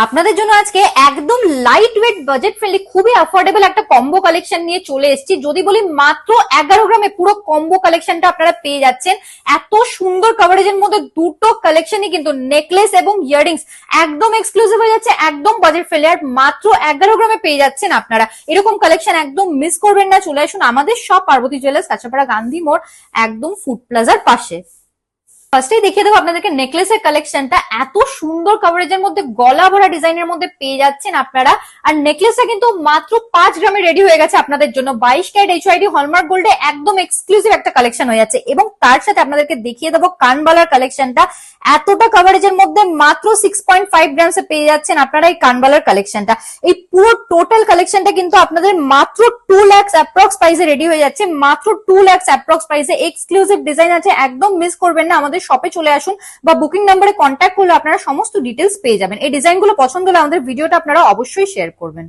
আপনাদের জন্য আজকে একদম লাইট ওয়েট বাজেট ফ্রেন্ডলি খুবই অ্যাফোর্ডেবল একটা কম্বো কালেকশন নিয়ে চলে এসেছি। যদি বলি মাত্র 11 গ্রামে পুরো কম্বো কালেকশনটা আপনারা পেয়ে যাচ্ছেন। এত সুন্দর কভারেজের মধ্যে দুটো কালেকশনই কিন্তু নেকলেস এবং ইয়াররিংস একদম এক্সক্লুসিভ হয়ে যাচ্ছে, একদম বাজেট ফ্রেন্ডলি। আর মাত্র 11 গ্রামে পেয়ে যাচ্ছেন আপনারা। এরকম কালেকশন একদম মিস করবেন না। চলে আসুন আমাদের সব পার্বতী জুয়েলার্স, কাঁচরাপাড়া, গান্ধী মোড়, একদম ফুড প্লাজার পাশে। ফার্স্টেই দেখিয়ে দেবো আপনাদেরকে নেকলেসের কালেকশনটা। এত সুন্দর কভারেজের মধ্যে গলা ভরা ডিজাইনের মধ্যে পেয়ে যাচ্ছেন আপনারা। আর নেকলেসটা কিন্তু মাত্র 5 গ্রামে রেডি হয়ে গেছে আপনাদের জন্য। 22 ক্যারেট HYD হলমার্ক গোল্ডে একদম এক্সক্লুসিভ একটা কালেকশন হয়ে যাচ্ছে। এবং তার সাথে আপনাদেরকে দেখিয়ে দেবো কানবালার কালেকশনটা। এতটা কভারেজের মধ্যে মাত্র 6.5 গ্রামসে পেয়ে যাচ্ছেন আপনারা এই কানবালার কালেকশনটা। এই পুরো টোটাল কালেকশনটা কিন্তু আপনাদের মাত্র 2 লাখ অ্যাপ্রক্স প্রাইসে রেডি হয়ে যাচ্ছে। মাত্র 2 লাখ অ্যাপ্রক্স প্রাইসে এক্সক্লুসিভ ডিজাইন আছে। একদম মিস করবেন না। আমাদের শপে চলে আসুন বা বুকিং নাম্বারে কন্ট্যাক্ট করলে আপনারা সমস্ত ডিটেলস পেয়ে যাবেন। এই ডিজাইনগুলো পছন্দ হলে আমাদের ভিডিওটা আপনারা অবশ্যই শেয়ার করবেন।